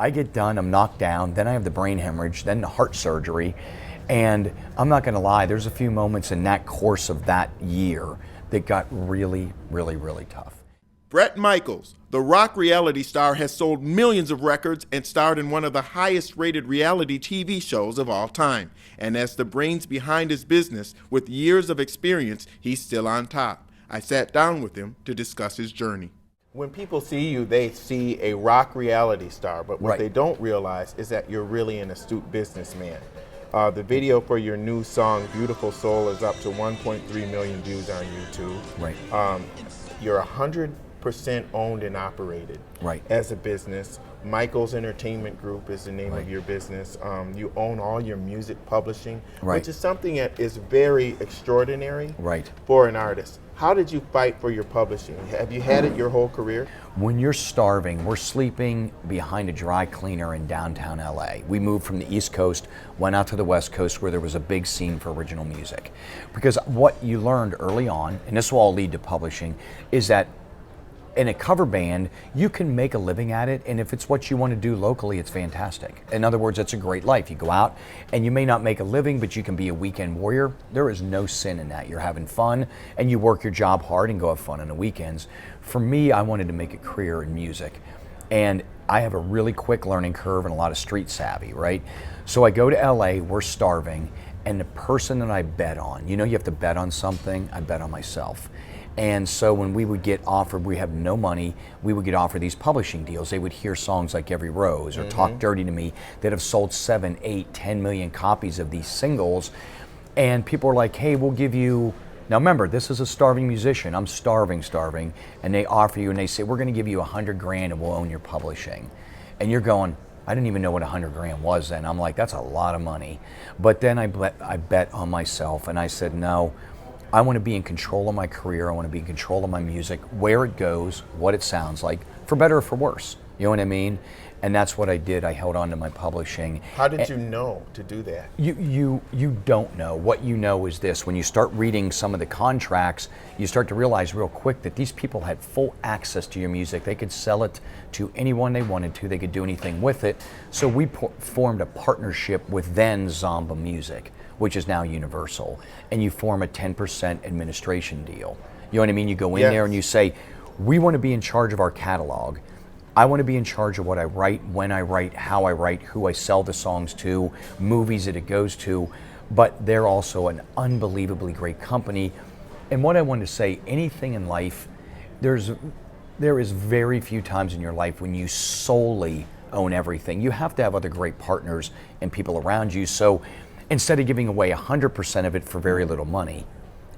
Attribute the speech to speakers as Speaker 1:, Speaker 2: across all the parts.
Speaker 1: I get done, I'm knocked down, then I have the brain hemorrhage, then the heart surgery, and I'm not gonna lie, there's a few moments in that course of that year that got really, really, really tough.
Speaker 2: Bret Michaels, the rock reality star, has sold millions of records and starred in one of the highest rated reality TV shows of all time. And as the brains behind his business, with years of experience, he's still on top. I sat down with him to discuss his journey. When people see you, they see a rock reality star, but what they don't realize is that you're really an astute businessman. The video for your new song, Beautiful Soul, is up to 1.3 million views on YouTube.
Speaker 1: Right.
Speaker 2: You're 100% owned and operated as a business. Michaels Entertainment Group is the name of your business. You own all your music publishing, which is something that is very extraordinary for an artist. How did you fight for your publishing? Have you had it your whole career?
Speaker 1: When you're starving, we're sleeping behind a dry cleaner in downtown LA. We moved from the East Coast, went out to the West Coast where there was a big scene for original music. Because what you learned early on, and this will all lead to publishing, is that in a cover band, you can make a living at it, and if it's what you want to do locally, it's fantastic. In other words, it's a great life. You go out, and you may not make a living, but you can be a weekend warrior. There is no sin in that. You're having fun, and you work your job hard and go have fun on the weekends. For me, I wanted to make a career in music, and I have a really quick learning curve and a lot of street savvy, right? So I go to LA, we're starving, and the person that I bet on, you know you have to bet on something, I bet on myself. And so when we would get offered, we have no money, we would get offered these publishing deals. They would hear songs like Every Rose or Talk Dirty to Me that have sold 7, 8, 10 million copies of these singles. And people are like, hey, we'll give you, now remember, this is a starving musician. I'm starving. And they offer you and they say, we're gonna give you $100,000 and we'll own your publishing. And you're going, I didn't even know what $100,000 was then. I'm like, that's a lot of money. But then I bet on myself and I said, no, I want to be in control of my career. I want to be in control of my music, where it goes, what it sounds like, for better or for worse. You know what I mean? And that's what I did. I held on to my publishing.
Speaker 2: How did you know to do that?
Speaker 1: You don't know. What you know is this. When you start reading some of the contracts, you start to realize real quick that these people had full access to your music. They could sell it to anyone they wanted to. They could do anything with it. So we formed a partnership with then Zomba Music, which is now Universal, and you form a 10% administration deal. You know what I mean? You go in there and you say, we want to be in charge of our catalog. I want to be in charge of what I write, when I write, how I write, who I sell the songs to, movies that it goes to, but they're also an unbelievably great company. And what I want to say, anything in life, there is very few times in your life when you solely own everything. You have to have other great partners and people around you. So instead of giving away 100% of it for very little money,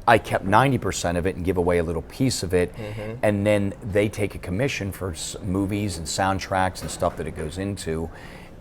Speaker 1: I kept 90% of it and give away a little piece of it, and then they take a commission for movies and soundtracks and stuff that it goes into,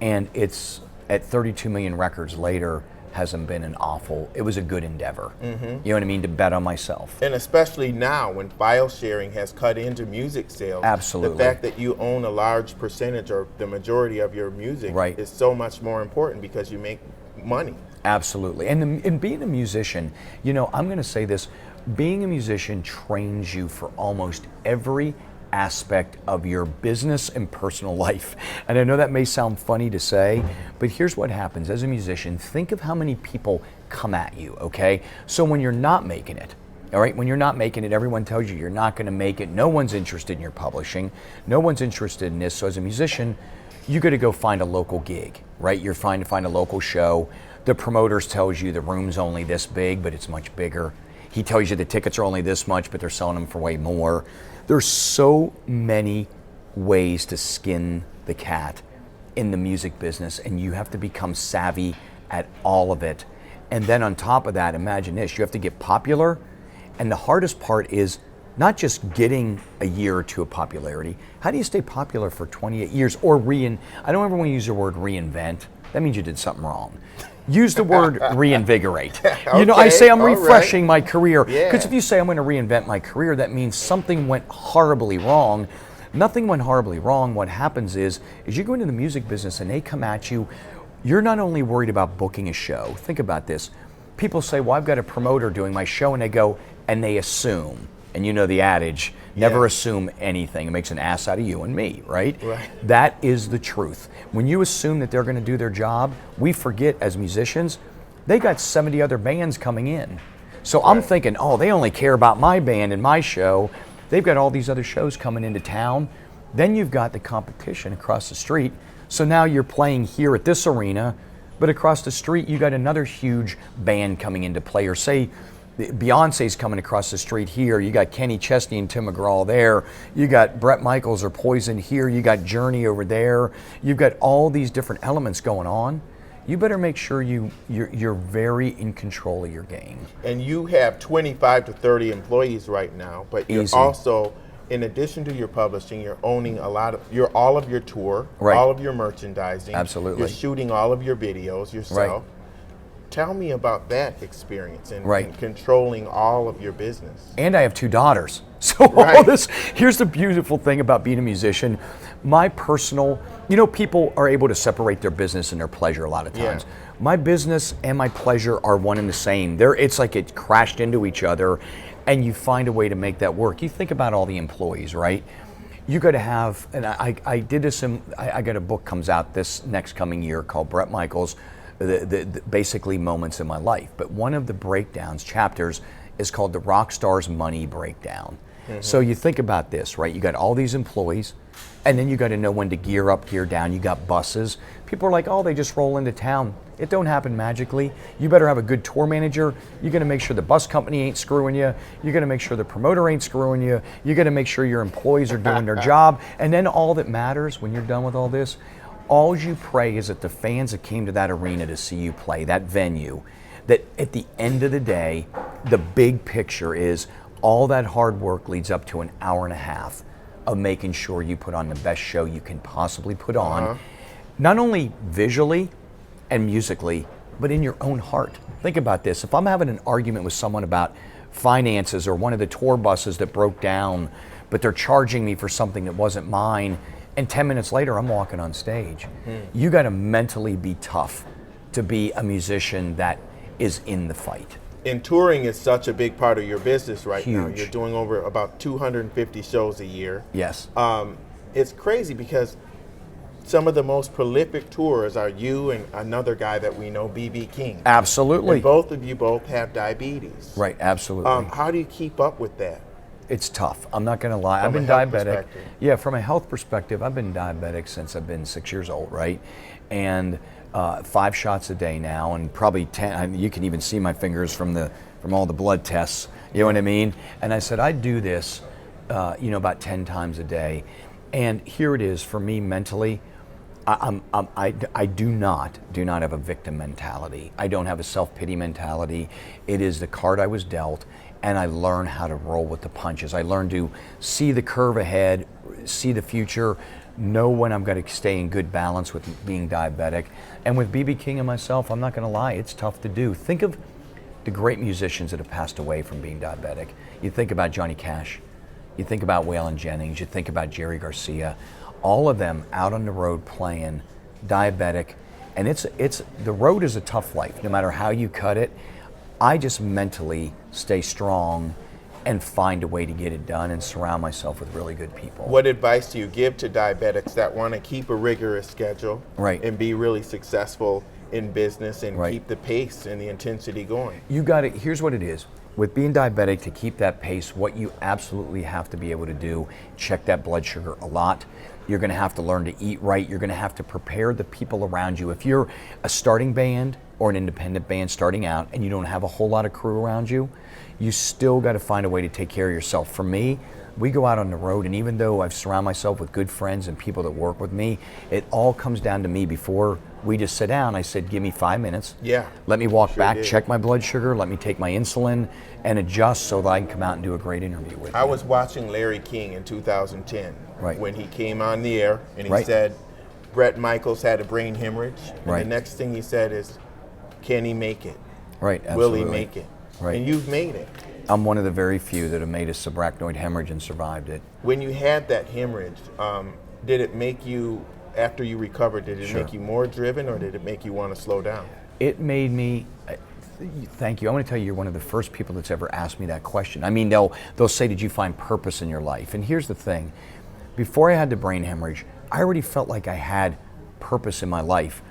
Speaker 1: and it's at 32 million records later, hasn't been an awful, it was a good endeavor. You know what I mean, to bet on myself.
Speaker 2: And especially now when file sharing has cut into music sales.
Speaker 1: Absolutely.
Speaker 2: The fact that you own a large percentage or the majority of your music is so much more important because you make money.
Speaker 1: Absolutely. And being a musician, you know, I'm going to say this, being a musician trains you for almost every aspect of your business and personal life. And I know that may sound funny to say, but here's what happens. As a musician, think of how many people come at you, okay? So when you're not making it, all right, when you're not making it, everyone tells you you're not going to make it. No one's interested in your publishing. No one's interested in this. So as a musician, you got to go find a local gig, right? You're trying to find a local show. The promoters tells you the room's only this big, but it's much bigger. He tells you the tickets are only this much, but they're selling them for way more. There's so many ways to skin the cat in the music business, and you have to become savvy at all of it. And then on top of that, imagine this, you have to get popular, and the hardest part is not just getting a year or two of popularity. How do you stay popular for 28 years or I don't ever want to use the word reinvent. That means you did something wrong. Use the word reinvigorate. You know, I say I'm refreshing my career. Because if you say I'm going to reinvent my career, that means something went horribly wrong. Nothing went horribly wrong. What happens is you go into the music business and they come at you, you're not only worried about booking a show. Think about this. People say, well, I've got a promoter doing my show, and they go, and they assume And you know the adage, never
Speaker 2: Yeah.
Speaker 1: assume anything. It makes an ass out of you and me, right?
Speaker 2: Right.
Speaker 1: That is the truth. When you assume that they're going to do their job, we forget as musicians, they got 70 other bands coming in. So I'm thinking, oh, they only care about my band and my show. They've got all these other shows coming into town. Then you've got the competition across the street. So now you're playing here at this arena, but across the street you got another huge band coming into play. Or say Beyonce's coming across the street here. You got Kenny Chesney and Tim McGraw there. You got Bret Michaels or Poison here. You got Journey over there. You've got all these different elements going on. You better make sure you're very in control of your game.
Speaker 2: And you have 25 to 30 employees right now, but you're
Speaker 1: Easy.
Speaker 2: also, in addition to your publishing, you're owning all of your tour,
Speaker 1: Right.
Speaker 2: all of your merchandising.
Speaker 1: Absolutely.
Speaker 2: You're shooting all of your videos yourself.
Speaker 1: Right.
Speaker 2: Tell me about that experience and,
Speaker 1: Right.
Speaker 2: and controlling all of your business.
Speaker 1: And I have 2 daughters. So all
Speaker 2: Right.
Speaker 1: this, here's the beautiful thing about being a musician. My personal, people are able to separate their business and their pleasure a lot of times.
Speaker 2: Yeah.
Speaker 1: My business and my pleasure are one and the same. It's like it crashed into each other, and you find a way to make that work. You think about all the employees, right? You got to have, and I did this I got a book comes out this next coming year called Bret Michaels, the basically moments in my life. But one of the breakdowns, chapters, is called the rock star's money breakdown. So you think about this, right? You got all these employees, and then you got to know when to gear up, gear down. You got buses. People are like, oh, they just roll into town. It don't happen magically. You better have a good tour manager. You got to make sure the bus company ain't screwing you. You got to make sure the promoter ain't screwing you. You got to make sure your employees are doing their job. And then all that matters when you're done with all this, all you pray is that the fans that came to that arena to see you play, that venue, that at the end of the day, the big picture is all that hard work leads up to an hour and a half of making sure you put on the best show you can possibly put on, not only visually and musically, but in your own heart. Think about this. If I'm having an argument with someone about finances or one of the tour buses that broke down, but they're charging me for something that wasn't mine, and 10 minutes later I'm walking on stage. You got to mentally be tough to be a musician that is in the fight.
Speaker 2: And touring is such a big part of your business right now.
Speaker 1: Huge.
Speaker 2: You're doing over about 250 shows a year.
Speaker 1: Yes.
Speaker 2: It's crazy because some of the most prolific tours are you and another guy that we know, B.B. King.
Speaker 1: Absolutely.
Speaker 2: And both of you have diabetes.
Speaker 1: Right, absolutely.
Speaker 2: How do you keep up with that?
Speaker 1: It's tough. I'm not going to lie. I've
Speaker 2: From
Speaker 1: been
Speaker 2: a health
Speaker 1: diabetic.
Speaker 2: perspective.
Speaker 1: Yeah, from a health perspective, I've been diabetic since I've been 6 years old, right? And 5 shots a day now, and probably 10. You can even see my fingers from all the blood tests. You know what I mean? And I said I'd do this, about 10 times a day. And here it is for me mentally. I do not have a victim mentality. I don't have a self-pity mentality. It is the card I was dealt, and I learn how to roll with the punches. I learn to see the curve ahead, see the future, know when I'm going to stay in good balance with being diabetic. And with B.B. King and myself, I'm not going to lie, it's tough to do. Think of the great musicians that have passed away from being diabetic. You think about Johnny Cash, you think about Waylon Jennings, you think about Jerry Garcia. All of them out on the road playing, diabetic, and it's the road is a tough life, no matter how you cut it. I just mentally stay strong and find a way to get it done and surround myself with really good people.
Speaker 2: What advice do you give to diabetics that want to keep a rigorous schedule
Speaker 1: Right.
Speaker 2: and be really successful in business and
Speaker 1: Right.
Speaker 2: keep the pace and the intensity going?
Speaker 1: You got it. Here's what it is. With being diabetic, to keep that pace, what you absolutely have to be able to do, check that blood sugar a lot. You're going to have to learn to eat right. You're going to have to prepare the people around you. If you're a starting band or an independent band starting out and you don't have a whole lot of crew around you, you still got to find a way to take care of yourself. For me, we go out on the road, and even though I've surrounded myself with good friends and people that work with me, it all comes down to me. Before we just sit down, I said, give me 5 minutes.
Speaker 2: Yeah.
Speaker 1: Let me walk
Speaker 2: Sure
Speaker 1: back,
Speaker 2: did.
Speaker 1: check my blood sugar, let me take my insulin, and adjust so that I can come out and do a great interview with
Speaker 2: I
Speaker 1: you.
Speaker 2: was watching Larry King in 2010
Speaker 1: Right.
Speaker 2: when he came on the air and he
Speaker 1: Right.
Speaker 2: said Bret Michaels had a brain hemorrhage. And
Speaker 1: Right.
Speaker 2: the next thing he said is, can he make it?
Speaker 1: Right,
Speaker 2: Will
Speaker 1: absolutely.
Speaker 2: he make it?
Speaker 1: Right.
Speaker 2: And you've made it.
Speaker 1: I'm one of the very few that have made a subarachnoid hemorrhage and survived it.
Speaker 2: When you had that hemorrhage, did it make you, after you recovered, did it
Speaker 1: Sure.
Speaker 2: make you more driven or did it make you want to slow down?
Speaker 1: It made me, Thank you. I'm going to tell you, you're one of the first people that's ever asked me that question. I mean, they'll say, did you find purpose in your life? And here's the thing. Before I had the brain hemorrhage, I already felt like I had purpose in my life.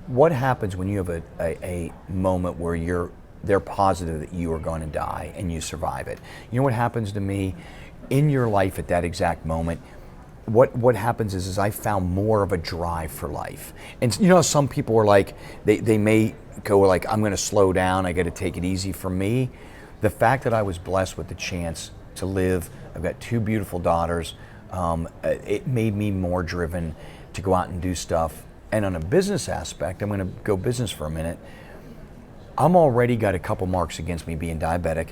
Speaker 1: What happens when you have a moment where they're positive that you are going to die and you survive it? You know what happens to me in your life at that exact moment? What happens is I found more of a drive for life. And you know, some people are like, they may go like, I'm going to slow down, I got to take it easy. For me, the fact that I was blessed with the chance to live, I've got 2 beautiful daughters, it made me more driven to go out and do stuff. And on a business aspect, I'm going to go business for a minute. I'm already got a couple marks against me being diabetic.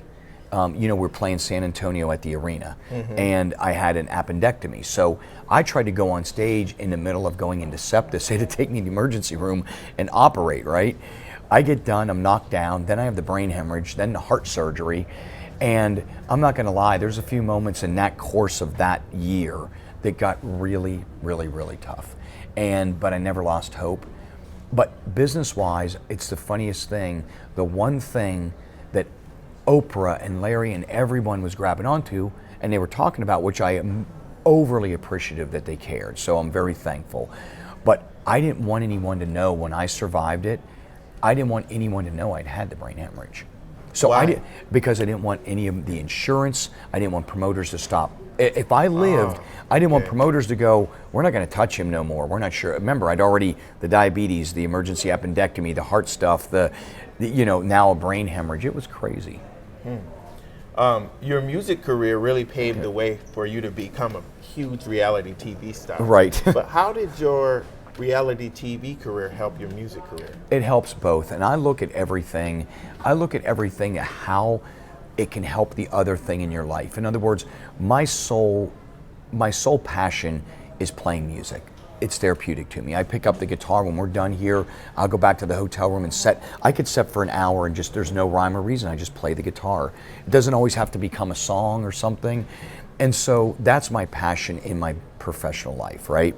Speaker 1: You know, we're playing San Antonio at the arena, and I had an appendectomy. So I tried to go on stage in the middle of going into sepsis. They had to take me to the emergency room and operate, right? I get done, I'm knocked down, then I have the brain hemorrhage, then the heart surgery. And I'm not gonna lie, there's a few moments in that course of that year that got really, really, really tough. But I never lost hope. But business-wise, it's the funniest thing. The one thing that Oprah and Larry and everyone was grabbing onto, and they were talking about, which I am overly appreciative that they cared, so I'm very thankful. But I didn't want anyone to know when I survived it, I didn't want anyone to know I'd had the brain hemorrhage. So
Speaker 2: Why?
Speaker 1: Because I didn't want any of the insurance, I didn't want promoters to stop. If I lived, I didn't want promoters to go, we're not going to touch him no more, we're not sure. Remember, I'd already, the diabetes, the emergency appendectomy, the heart stuff, the you know, now a brain hemorrhage, it was crazy.
Speaker 2: Your music career really paved the way for you to become a huge reality TV star.
Speaker 1: Right.
Speaker 2: But how did your reality TV career help your music career?
Speaker 1: It helps both, and I look at everything at how it can help the other thing in your life. In other words, my sole passion is playing music. It's therapeutic to me. I pick up the guitar when we're done here. I'll go back to the hotel room and set. I could set for an hour and just, there's no rhyme or reason. I just play the guitar. It doesn't always have to become a song or something. And so that's my passion in my professional life, right?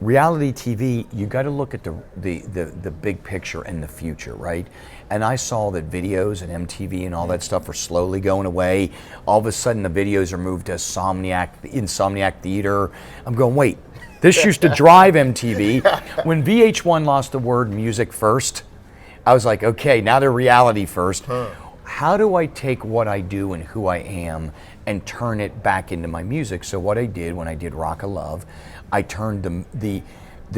Speaker 1: Reality TV, you got to look at the big picture and the future, right? And I saw that videos and MTV and all that stuff are slowly going away. All of a sudden, the videos are moved to Insomniac Theater. I'm going, wait, this used to drive MTV. When VH1 lost the word music first, I was like, okay, now they're reality first. How do I take what I do and who I am and turn it back into my music? So what I did when I did Rock of Love, I turned the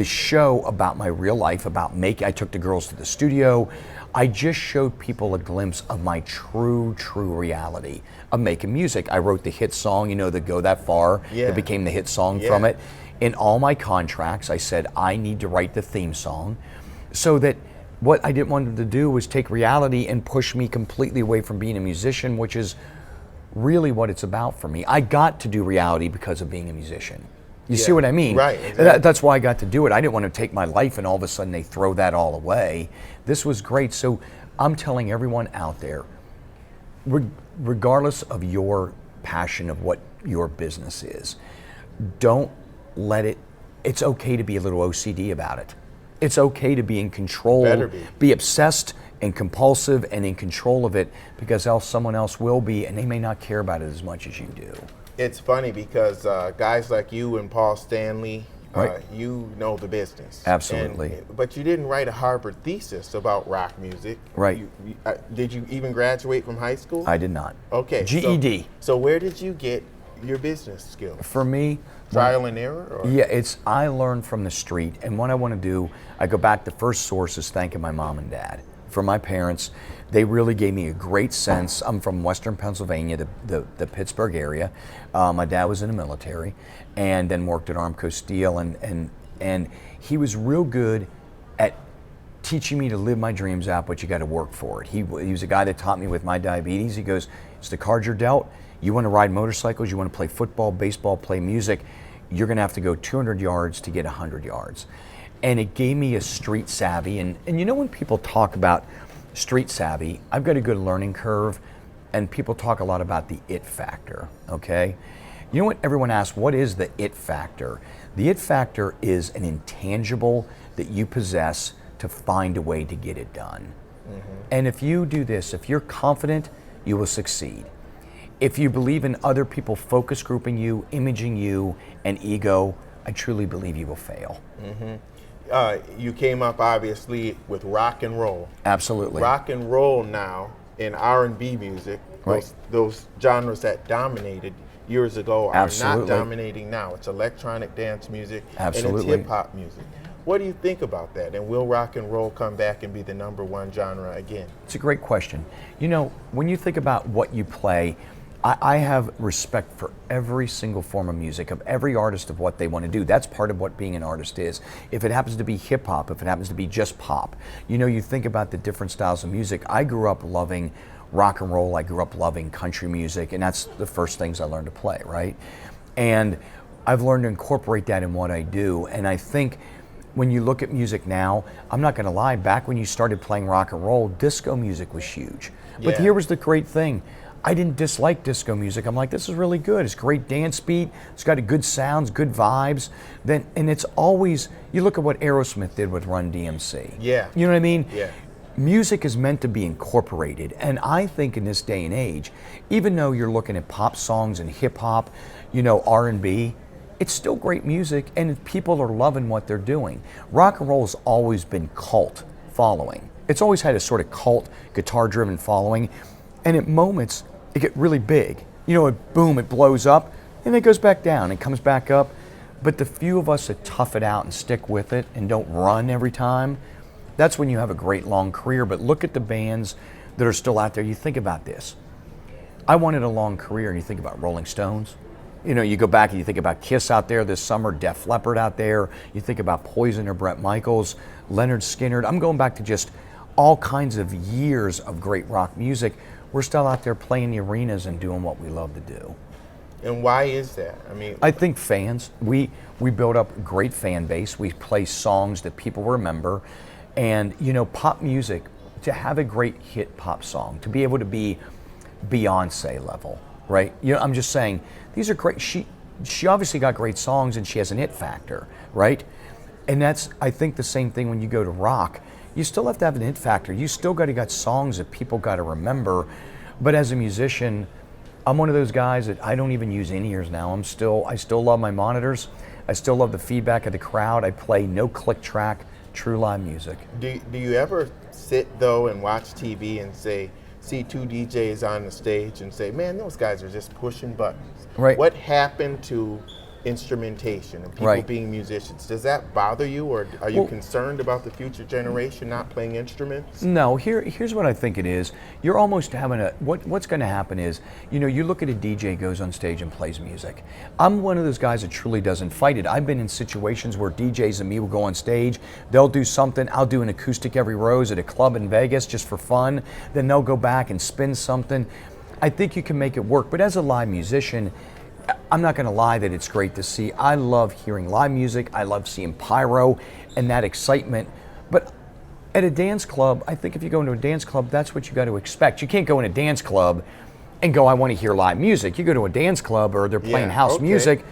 Speaker 1: show about my real life, I took the girls to the studio. I just showed people a glimpse of my true reality of making music. I wrote the hit song, you know, the Go That Far, that became the hit song from it. In all my contracts, I said, I need to write the theme song, so that what I didn't want them to do was take reality and push me completely away from being a musician, which is really what it's about for me. I got to do reality because of being a musician. You see what I mean?
Speaker 2: Right. Exactly.
Speaker 1: That's why I got to do it. I didn't want to take my life and all of a sudden they throw that all away. This was great. So I'm telling everyone out there, regardless of your passion of what your business is, don't let it, it's okay to be a little OCD about it. It's okay to be in control, be obsessed and compulsive and in control of it, because else someone else will be and they may not care about it as much as you do.
Speaker 2: It's funny because guys like you and Paul Stanley, you know the business.
Speaker 1: Absolutely.
Speaker 2: But you didn't write a Harvard thesis about rock music.
Speaker 1: Right.
Speaker 2: Did you even graduate from high school?
Speaker 1: I did not.
Speaker 2: Okay.
Speaker 1: GED.
Speaker 2: So where did you get your business skills?
Speaker 1: For me,
Speaker 2: trial and error? Or?
Speaker 1: Yeah, I learned from the street, and what I want to do, I go back to first sources, thanking my mom and dad. For my parents, they really gave me a great sense. I'm from Western Pennsylvania, the Pittsburgh area. My dad was in the military, and then worked at Armco Steel, and he was real good at teaching me to live my dreams out, but you got to work for it. He was a guy that taught me with my diabetes. He goes, it's the cards you're dealt. You want to ride motorcycles, you want to play football, baseball, play music, you're going to have to go 200 yards to get 100 yards. And it gave me a street savvy. And you know, when people talk about street savvy, I've got a good learning curve, and people talk a lot about the it factor, okay? You know what everyone asks, what is the it factor? The it factor is an intangible that you possess to find a way to get it done. And if you do this, if you're confident, you will succeed. If you believe in other people focus grouping you, imaging you, and ego, I truly believe you will fail.
Speaker 2: You came up obviously with rock and roll.
Speaker 1: Absolutely.
Speaker 2: Rock and roll now in R&B music,
Speaker 1: Right.
Speaker 2: those genres that dominated years ago are
Speaker 1: Absolutely.
Speaker 2: not dominating now. It's electronic dance music
Speaker 1: Absolutely.
Speaker 2: and it's hip hop music. What do you think about that? And will rock and roll come back and be the #1 genre again?
Speaker 1: It's a great question. You know, when you think about what you play, I have respect for every single form of music, of every artist, of what they want to do. That's part of what being an artist is. If it happens to be hip hop, if it happens to be just pop, you know, you think about the different styles of music. I grew up loving rock and roll, I grew up loving country music, and that's the first things I learned to play, right? And I've learned to incorporate that in what I do, and I think when you look at music now, I'm not going to lie, back when you started playing rock and roll, disco music was huge. But
Speaker 2: Yeah.
Speaker 1: here was the great thing. I didn't dislike disco music. I'm like, this is really good. It's great dance beat. It's got a good sounds, good vibes. And it's always, you look at what Aerosmith did with Run DMC.
Speaker 2: Yeah.
Speaker 1: You know what I mean?
Speaker 2: Yeah.
Speaker 1: Music is meant to be incorporated. And I think in this day and age, even though you're looking at pop songs and hip hop, you know, R&B, it's still great music and people are loving what they're doing. Rock and roll has always been cult following. It's always had a sort of cult, guitar-driven following. And at moments, it get really big. You know, boom, it blows up, and it goes back down and comes back up. But the few of us that tough it out and stick with it and don't run every time, that's when you have a great long career. But look at the bands that are still out there. You think about this. I wanted a long career, and you think about Rolling Stones. You know, you go back and you think about Kiss out there this summer, Def Leppard out there. You think about Poison or Bret Michaels, Leonard Skinner. I'm going back to just all kinds of years of great rock music. We're still out there playing the arenas and doing what we love to do.
Speaker 2: And why is that? I mean,
Speaker 1: I think fans, we build up a great fan base. We play songs that people remember. And, you know, pop music, to have a great hit pop song, to be able to be Beyonce level, right? You know, I'm just saying, these are great. She obviously got great songs and she has an it factor, right? And that's, I think, the same thing when you go to rock. You still have to have an it factor. You still got songs that people got to remember. But as a musician, I'm one of those guys that I don't even use in-ears now. I still love my monitors. I still love the feedback of the crowd. I play no click track, true live music.
Speaker 2: do you ever sit though and watch TV and see two DJs on the stage and say, man, those guys are just pushing buttons?
Speaker 1: Right.
Speaker 2: What happened to instrumentation and people
Speaker 1: Right.
Speaker 2: being musicians? Does that bother you, or are you concerned about the future generation not playing instruments?
Speaker 1: No, here's what I think it is. You're almost having what's going to happen is, you know, you look at a DJ goes on stage and plays music. I'm one of those guys that truly doesn't fight it. I've been in situations where DJs and me will go on stage, they'll do something, I'll do an acoustic every rose at a club in Vegas just for fun, then they'll go back and spin something. I think you can make it work, but as a live musician, I'm not going to lie that it's great to see. I love hearing live music. I love seeing pyro and that excitement. But at a dance club, I think if you go into a dance club, that's what you got to expect. You can't go in a dance club and go, I want to hear live music. You go to a dance club or they're playing house music.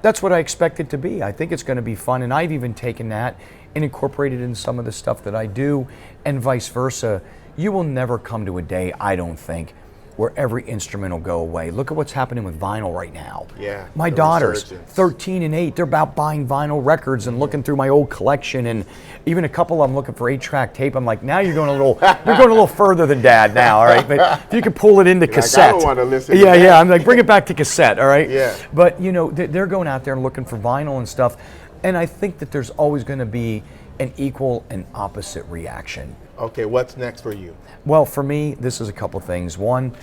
Speaker 1: That's what I expect it to be. I think it's going to be fun. And I've even taken that and incorporated in some of the stuff that I do and vice versa. You will never come to a day, I don't think, where every instrument will go away. Look at what's happening with vinyl right now.
Speaker 2: Yeah,
Speaker 1: My
Speaker 2: the
Speaker 1: daughters,
Speaker 2: resurgence.
Speaker 1: 13 and 8, they're about buying vinyl records and looking through my old collection, and even a couple of them looking for 8-track tape. I'm like, now you're going a little further than Dad now, all right? But if you could pull it into cassette.
Speaker 2: I don't want to listen to
Speaker 1: Yeah,
Speaker 2: that.
Speaker 1: yeah. I'm like, bring it back to cassette, all right?
Speaker 2: Yeah.
Speaker 1: But you know, they're going out there and looking for vinyl and stuff, and I think that there's always going to be an equal and opposite reaction.
Speaker 2: Okay, what's next for you?
Speaker 1: Well, for me, this is a couple things. One,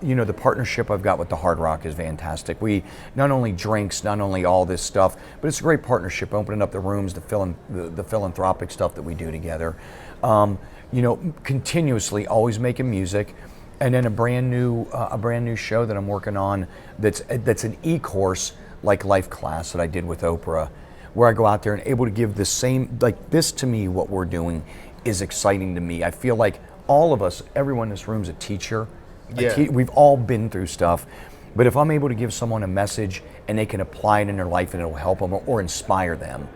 Speaker 1: you know, the partnership I've got with the Hard Rock is fantastic. We not only drinks, not only all this stuff, but it's a great partnership, opening up the rooms, the philanthropic stuff that we do together. You know, continuously always making music, and then a brand new show that I'm working on that's an e-course like Life Class that I did with Oprah, where I go out there and able to give the same, like this to me, what we're doing is exciting to me. I feel like all of us, everyone in this room is a teacher.
Speaker 2: Yeah.
Speaker 1: We've all been through stuff, but if I'm able to give someone a message and they can apply it in their life and it'll help them or inspire them,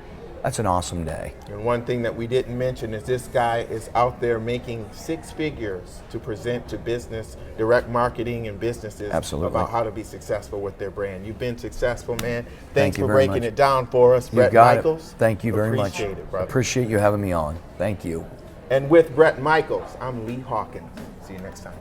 Speaker 1: That's an awesome day.
Speaker 2: And one thing that we didn't mention is this guy is out there making 6 figures to present to business, direct marketing and businesses
Speaker 1: Absolutely.
Speaker 2: about how to be successful with their brand. You've been successful, man.
Speaker 1: Thank
Speaker 2: Thanks
Speaker 1: you
Speaker 2: for
Speaker 1: very
Speaker 2: breaking
Speaker 1: much.
Speaker 2: it down for us,
Speaker 1: You
Speaker 2: Bret
Speaker 1: got
Speaker 2: Michaels.
Speaker 1: it. Thank you very much.
Speaker 2: Appreciate it, brother.
Speaker 1: Appreciate you having me on. Thank you.
Speaker 2: And with Bret Michaels, I'm Lee Hawkins. See you next time.